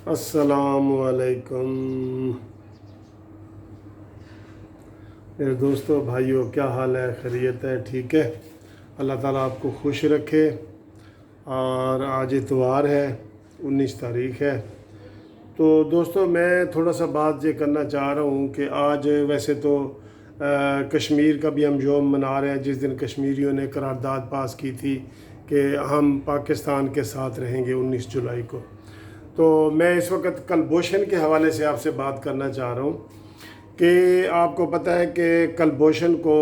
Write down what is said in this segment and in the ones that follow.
السلام علیکم میرے دوستوں بھائیوں، کیا حال ہے؟ خیریت ہے؟ ٹھیک ہے؟ اللہ تعالیٰ آپ کو خوش رکھے۔ اور آج اتوار ہے، 19 تاریخ ہے۔ تو دوستوں میں تھوڑا سا بات یہ کرنا چاہ رہا ہوں کہ آج ویسے تو کشمیر کا بھی ہم یوم منا رہے ہیں، جس دن کشمیریوں نے قرارداد پاس کی تھی کہ ہم پاکستان کے ساتھ رہیں گے 19 جولائی کو۔ تو میں اس وقت کلبھوشن کے حوالے سے آپ سے بات کرنا چاہ رہا ہوں کہ آپ کو پتہ ہے کہ کلبھوشن کو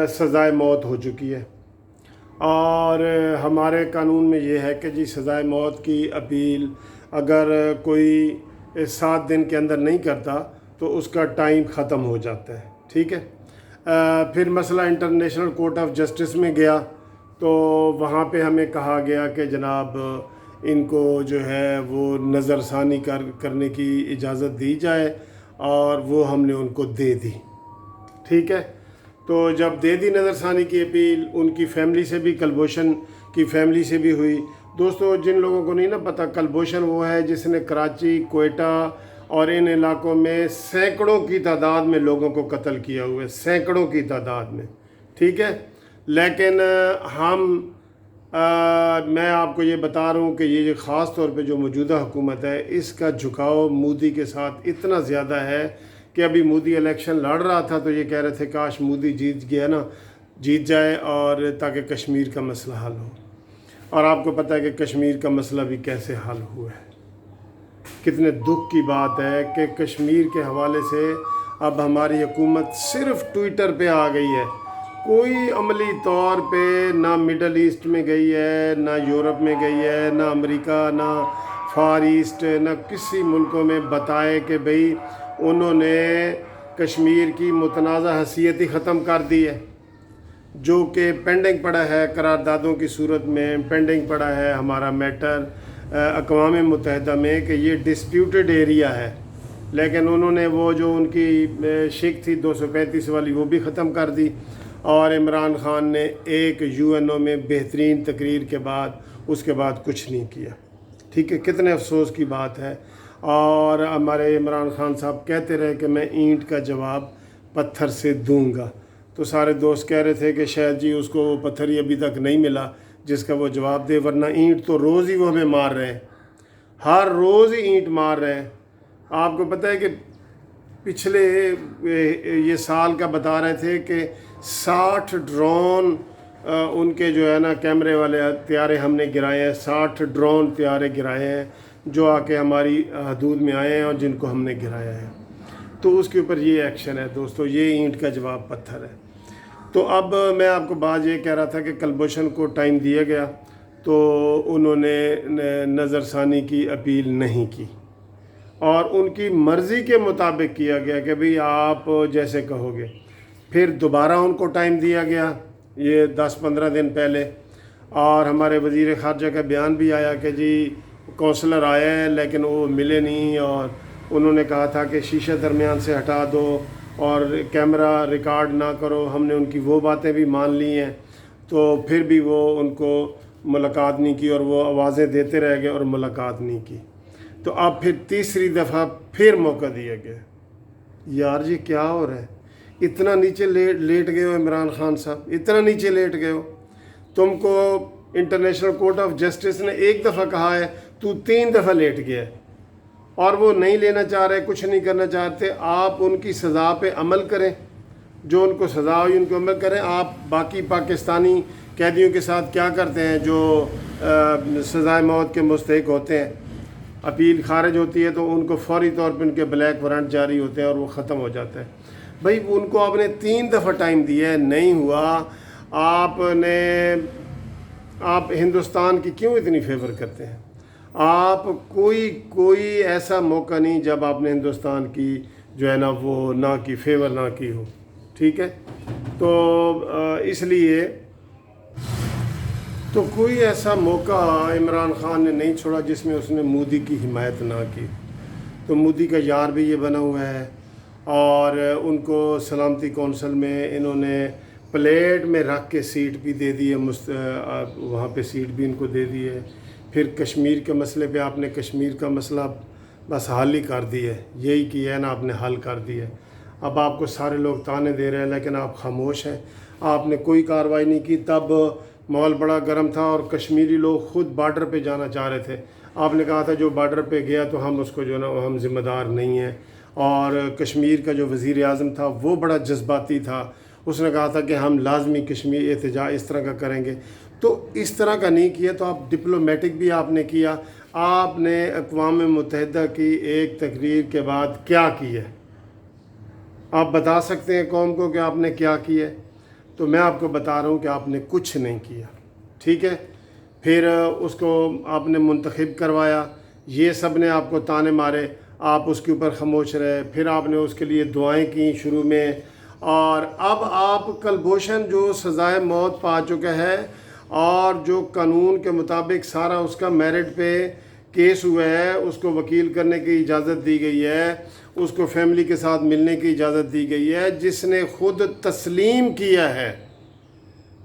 سزائے موت ہو چکی ہے، اور ہمارے قانون میں یہ ہے کہ جی سزائے موت کی اپیل اگر کوئی 7 دن کے اندر نہیں کرتا تو اس کا ٹائم ختم ہو جاتا ہے، ٹھیک ہے۔ پھر مسئلہ انٹرنیشنل کورٹ آف جسٹس میں گیا تو وہاں پہ ہمیں کہا گیا کہ جناب ان کو جو ہے وہ نظر ثانی کرنے کی اجازت دی جائے، اور وہ ہم نے ان کو دے دی، ٹھیک ہے۔ تو جب دے دی نظر ثانی کی اپیل، ان کی فیملی سے بھی، کلبھوشن کی فیملی سے بھی ہوئی۔ دوستو جن لوگوں کو نہیں نا پتہ، کلبھوشن وہ ہے جس نے کراچی، کوئٹہ اور ان علاقوں میں سینکڑوں کی تعداد میں لوگوں کو قتل کیا ہوا ہے، سینکڑوں کی تعداد میں، ٹھیک ہے۔ لیکن میں آپ کو یہ بتا رہا ہوں کہ یہ خاص طور پہ جو موجودہ حکومت ہے، اس کا جھکاؤ مودی کے ساتھ اتنا زیادہ ہے کہ ابھی مودی الیکشن لڑ رہا تھا تو یہ کہہ رہے تھے کاش مودی جیت جائے اور تاکہ کشمیر کا مسئلہ حل ہو۔ اور آپ کو پتہ ہے کہ کشمیر کا مسئلہ بھی کیسے حل ہوا ہے۔ کتنے دکھ کی بات ہے کہ کشمیر کے حوالے سے اب ہماری حکومت صرف ٹویٹر پہ آ گئی ہے، کوئی عملی طور پہ نہ مڈل ایسٹ میں گئی ہے، نہ یورپ میں گئی ہے، نہ امریکہ، نہ فار ایسٹ، نہ کسی ملکوں میں بتائے کہ بھئی انہوں نے کشمیر کی متنازع حیثیت ہی ختم کر دی ہے، جو کہ پینڈنگ پڑا ہے قراردادوں کی صورت میں، پینڈنگ پڑا ہے ہمارا میٹر اقوام متحدہ میں کہ یہ ڈسپیوٹڈ ایریا ہے، لیکن انہوں نے وہ جو ان کی شک تھی 235 والی وہ بھی ختم کر دی، اور عمران خان نے ایک UN میں بہترین تقریر کے بعد اس کے بعد کچھ نہیں کیا، ٹھیک ہے۔ کتنے افسوس کی بات ہے۔ اور ہمارے عمران خان صاحب کہتے رہے کہ میں اینٹ کا جواب پتھر سے دوں گا، تو سارے دوست کہہ رہے تھے کہ شاید جی اس کو وہ پتھر ہی ابھی تک نہیں ملا جس کا وہ جواب دے، ورنہ اینٹ تو روز ہی وہ ہمیں مار رہے ہیں، ہر روز ہی اینٹ مار رہے ہیں۔ آپ کو پتہ ہے کہ پچھلے یہ سال کا بتا رہے تھے کہ 60 ڈرون ان کے جو ہے نا کیمرے والے طیارے ہم نے گرائے ہیں، 60 ڈرون طیارے گرائے ہیں جو آ کے ہماری حدود میں آئے ہیں اور جن کو ہم نے گرایا ہے۔ تو اس کے اوپر یہ ایکشن ہے دوستو، یہ اینٹ کا جواب پتھر ہے۔ تو اب میں آپ کو بات یہ کہہ رہا تھا کہ کلبھوشن کو ٹائم دیا گیا تو انہوں نے نظر ثانی کی اپیل نہیں کی، اور ان کی مرضی کے مطابق کیا گیا کہ بھئی آپ جیسے کہو گے۔ پھر دوبارہ ان کو ٹائم دیا گیا یہ 10-15 دن پہلے، اور ہمارے وزیر خارجہ کا بیان بھی آیا کہ جی کونسلر آئے ہیں لیکن وہ ملے نہیں، اور انہوں نے کہا تھا کہ شیشہ درمیان سے ہٹا دو اور کیمرہ ریکارڈ نہ کرو۔ ہم نے ان کی وہ باتیں بھی مان لی ہیں، تو پھر بھی وہ ان کو ملاقات نہیں کی، اور وہ آوازیں دیتے رہ گئے اور ملاقات نہیں کی۔ تو اب پھر تیسری دفعہ پھر موقع دیا گیا۔ یار جی کیا ہو رہا ہے؟ اتنا نیچے لیٹ گئے ہو عمران خان صاحب، اتنا نیچے لیٹ گئے ہو۔ تم کو انٹرنیشنل کورٹ آف جسٹس نے ایک دفعہ کہا ہے، تو 3 دفعہ لیٹ گیا ہے، اور وہ نہیں لینا چاہ رہے، کچھ نہیں کرنا چاہتے۔ آپ ان کی سزا پہ عمل کریں، جو ان کو سزا ہوئی ان کو عمل کریں۔ آپ باقی پاکستانی قیدیوں کے ساتھ کیا کرتے ہیں جو سزائے موت کے مستحق ہوتے ہیں؟ اپیل خارج ہوتی ہے تو ان کو فوری طور پہ ان کے بلیک وارنٹ جاری ہوتے ہیں اور وہ ختم ہو جاتا ہے۔ بھائی ان کو آپ نے 3 دفعہ ٹائم دیا ہے، نہیں ہوا۔ آپ ہندوستان کی کیوں اتنی فیور کرتے ہیں؟ آپ کوئی ایسا موقع نہیں جب آپ نے ہندوستان کی جو ہے نا وہ نہ کی فیور نہ کی ہو، ٹھیک ہے۔ تو اس لیے تو کوئی ایسا موقع عمران خان نے نہیں چھوڑا جس میں اس نے مودی کی حمایت نہ کی۔ تو مودی کا یار بھی یہ بنا ہوا ہے، اور ان کو سلامتی کونسل میں انہوں نے پلیٹ میں رکھ کے سیٹ بھی دے دی ہے، وہاں پہ سیٹ بھی ان کو دے دی ہے پھر کشمیر کے مسئلے پہ آپ نے کشمیر کا مسئلہ بس حل ہی کر دی ہے، یہی کیا ہے نا آپ نے، حل کر دی ہے۔ اب آپ کو سارے لوگ تانے دے رہے ہیں لیکن آپ خاموش ہیں، آپ نے کوئی کارروائی نہیں کی۔ تب ماحول بڑا گرم تھا اور کشمیری لوگ خود بارڈر پہ جانا چاہ رہے تھے، آپ نے کہا تھا جو بارڈر پہ گیا تو ہم اس کو جو نا ہم ذمہ دار نہیں ہیں۔ اور کشمیر کا جو وزیر اعظم تھا وہ بڑا جذباتی تھا، اس نے کہا تھا کہ ہم لازمی کشمیر احتجاج اس طرح کا کریں گے۔ تو اس طرح کا نہیں کیا، تو آپ ڈپلومیٹک بھی آپ نے کیا۔ آپ نے اقوام متحدہ کی ایک تقریر کے بعد کیا کیا ہے؟ آپ بتا سکتے ہیں قوم کو کہ آپ نے کیا کیا ہے؟ تو میں آپ کو بتا رہا ہوں کہ آپ نے کچھ نہیں کیا، ٹھیک ہے۔ پھر اس کو آپ نے منتخب کروایا، یہ سب نے آپ کو تانے مارے، آپ اس کے اوپر خاموش رہے، پھر آپ نے اس کے لیے دعائیں کیں شروع میں، اور اب آپ کلبھوشن جو سزائے موت پا چکا ہے اور جو قانون کے مطابق سارا اس کا میرٹ پہ کیس ہوا ہے، اس کو وکیل کرنے کی اجازت دی گئی ہے، اس کو فیملی کے ساتھ ملنے کی اجازت دی گئی ہے، جس نے خود تسلیم کیا ہے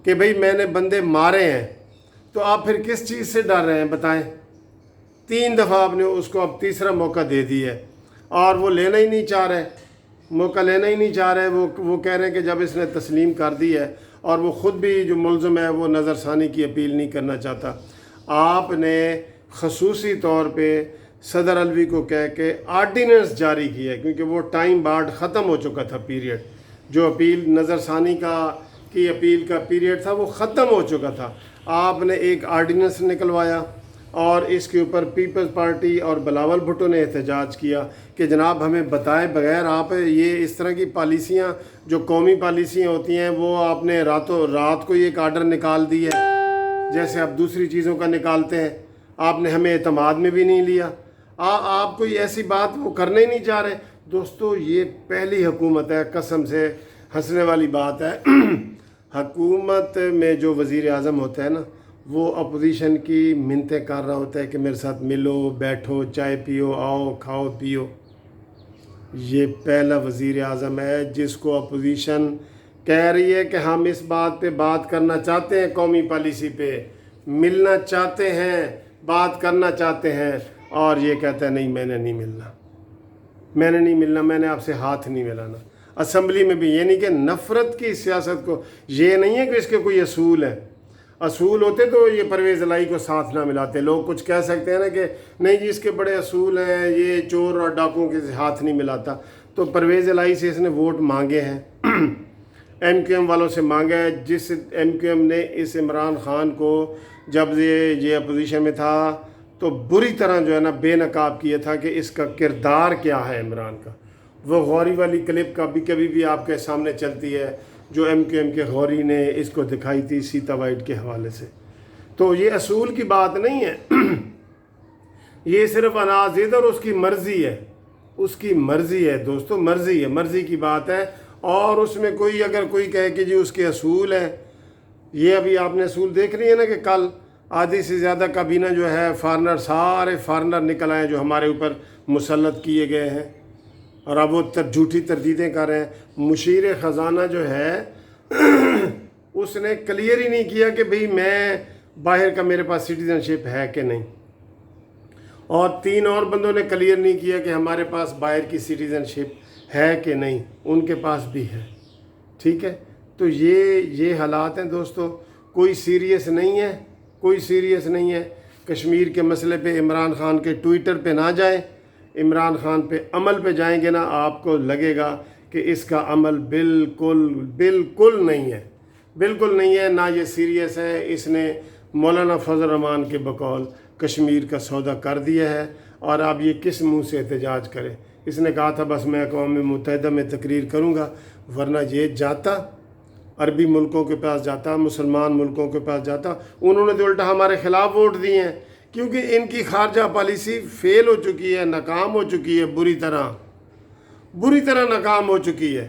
کہ بھئی میں نے بندے مارے ہیں، تو آپ پھر کس چیز سے ڈر رہے ہیں بتائیں؟ 3 دفعہ آپ نے اس کو اب تیسرا موقع دے دیا ہے اور وہ لینا ہی نہیں چاہ رہے، موقع لینا ہی نہیں چاہ رہے۔ وہ کہہ رہے ہیں کہ جب اس نے تسلیم کر دی ہے، اور وہ خود بھی جو ملزم ہے وہ نظر ثانی کی اپیل نہیں کرنا چاہتا۔ آپ نے خصوصی طور پہ صدر علوی کو کہہ کے آرڈیننس جاری کیا ہے، کیونکہ وہ ٹائم بارڈ ختم ہو چکا تھا، پیریڈ جو اپیل نظر ثانی کی اپیل کا پیریڈ تھا وہ ختم ہو چکا تھا۔ آپ نے ایک آرڈیننس نکلوایا اور اس کے اوپر پیپلز پارٹی اور بلاول بھٹو نے احتجاج کیا کہ جناب ہمیں بتائے بغیر آپ یہ اس طرح کی پالیسیاں جو قومی پالیسیاں ہوتی ہیں وہ آپ نے راتوں رات کو ایک آرڈر نکال دی ہے، جیسے آپ دوسری چیزوں کا نکالتے ہیں۔ آپ نے ہمیں اعتماد میں بھی نہیں لیا، آپ کوئی ایسی بات وہ کرنے ہی نہیں چاہ رہے۔ دوستو یہ پہلی حکومت ہے، قسم سے ہنسنے والی بات ہے، حکومت میں جو وزیر اعظم ہوتا ہے نا وہ اپوزیشن کی منتیں کر رہا ہوتا ہے کہ میرے ساتھ ملو، بیٹھو، چائے پیو، آؤ، کھاؤ پیو۔ یہ پہلا وزیر اعظم ہے جس کو اپوزیشن کہہ رہی ہے کہ ہم اس بات پہ بات کرنا چاہتے ہیں، قومی پالیسی پہ ملنا چاہتے ہیں، بات کرنا چاہتے ہیں، اور یہ کہتا ہے نہیں میں نے نہیں ملنا، میں نے نہیں ملنا، میں نے آپ سے ہاتھ نہیں ملانا۔ اسمبلی میں بھی یہ نہیں کہ نفرت کی سیاست کو، یہ نہیں ہے کہ اس کے کوئی اصول ہیں، اصول ہوتے تو یہ پرویز الہی کو ساتھ نہ ملاتے۔ لوگ کچھ کہہ سکتے ہیں نا کہ نہیں جی اس کے بڑے اصول ہیں، یہ چور اور ڈاکوں کے ہاتھ نہیں ملاتا، تو پرویز الہی سے اس نے ووٹ مانگے ہیں، ایم کیو ایم والوں سے مانگا ہے، جس ایم کیو ایم نے اس عمران خان کو جب یہ اپوزیشن میں تھا تو بری طرح جو ہے نا بے نقاب کیا تھا کہ اس کا کردار کیا ہے عمران کا۔ وہ غوری والی کلپ کبھی بھی آپ کے سامنے چلتی ہے جو ایم کیو ایم کے غوری نے اس کو دکھائی تھی سیتا وائٹ کے حوالے سے۔ تو یہ اصول کی بات نہیں ہے، یہ صرف اناضد اور اس کی مرضی ہے، اس کی مرضی ہے دوستو، مرضی ہے، مرضی کی بات ہے۔ اور اس میں کوئی اگر کوئی کہے کہ جی اس کے اصول ہیں، یہ ابھی آپ نے اصول دیکھ رہی ہے نا کہ کل آدھی سے زیادہ کابینہ جو ہے فارنر، سارے فارنر نکل آئے جو ہمارے اوپر مسلط کیے گئے ہیں، اور اب وہ جھوٹی تردیدیں کر رہے ہیں۔ مشیر خزانہ جو ہے اس نے کلیئر ہی نہیں کیا کہ بھئی میں باہر کا میرے پاس سٹیزن شپ ہے کہ نہیں، اور 3 اور بندوں نے کلیئر نہیں کیا کہ ہمارے پاس باہر کی سٹیزن شپ ہے کہ نہیں، ان کے پاس بھی ہے، ٹھیک ہے۔ تو یہ حالات ہیں دوستو، کوئی سیریس نہیں ہے، کوئی سیریس نہیں ہے۔ کشمیر کے مسئلے پہ عمران خان کے ٹویٹر پہ نہ جائیں، عمران خان پہ عمل پہ جائیں گے نا آپ کو لگے گا کہ اس کا عمل بالکل نہیں ہے، بالکل نہیں ہے، نہ یہ سیریس ہے۔ اس نے مولانا فضل الرحمان کے بقول کشمیر کا سودا کر دیا ہے، اور اب یہ کس منہ سے احتجاج کرے؟ اس نے کہا تھا بس میں اقوام متحدہ میں تقریر کروں گا، ورنہ یہ جاتا عربی ملکوں کے پاس جاتا، مسلمان ملکوں کے پاس جاتا۔ انہوں نے تو الٹا ہمارے خلاف ووٹ دیے ہیں، کیونکہ ان کی خارجہ پالیسی فیل ہو چکی ہے، ناکام ہو چکی ہے، بری طرح ناکام ہو چکی ہے۔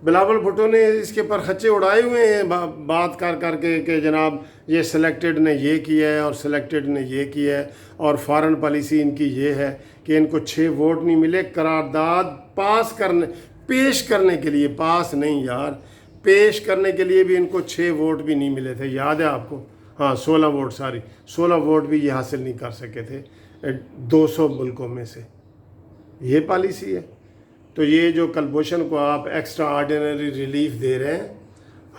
بلاول بھٹو نے اس کے پر خچے اڑائے ہوئے ہیں بات کر کے کہ جناب یہ سلیکٹڈ نے یہ کیا ہے اور سلیکٹڈ نے یہ کیا ہے، اور فارن پالیسی ان کی یہ ہے کہ ان کو 6 ووٹ نہیں ملے قرارداد پیش کرنے کے لیے، پاس نہیں یار، پیش کرنے کے لیے بھی ان کو 6 ووٹ بھی نہیں ملے تھے، یاد ہے آپ کو؟ ہاں 16 ووٹ، 16 ووٹ بھی یہ حاصل نہیں کر سکے تھے 200 ملکوں میں سے. یہ پالیسی ہے. تو یہ جو کلبھوشن کو آپ ایکسٹرا آرڈینری ریلیف دے رہے ہیں،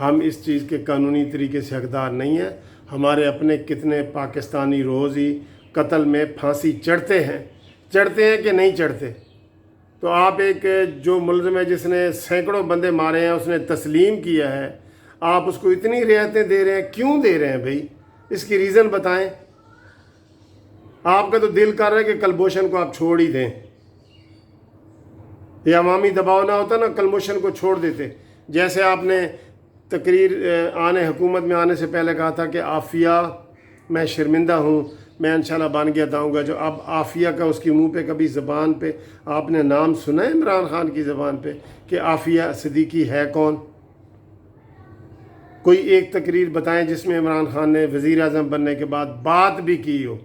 ہم اس چیز کے قانونی طریقے سے حقدار نہیں ہیں. ہمارے اپنے کتنے پاکستانی روز ہی قتل میں پھانسی چڑھتے ہیں کہ نہیں چڑھتے؟ تو آپ ایک جو ملزم ہے جس نے سینکڑوں بندے مارے ہیں، اس نے تسلیم کیا ہے، آپ اس کو اتنی رعایتیں دے رہے ہیں. کیوں دے رہے ہیں بھائی؟ اس کی ریزن بتائیں. آپ کا تو دل کر رہا ہے کہ کلبھوشن کو آپ چھوڑ ہی دیں. یہ عوامی دباؤ نہ ہوتا نا، کلبھوشن کو چھوڑ دیتے. جیسے آپ نے تقریر حکومت میں آنے سے پہلے کہا تھا کہ عافیہ میں شرمندہ ہوں، میں انشاءاللہ بن گیا داؤں گا. جو اب عافیہ کا اس کی منہ پہ کبھی زبان پہ آپ نے نام سنا ہے عمران خان کی زبان پہ کہ عافیہ صدیقی ہے کون؟ کوئی ایک تقریر بتائیں جس میں عمران خان نے وزیر اعظم بننے کے بعد بات بھی کی ہو.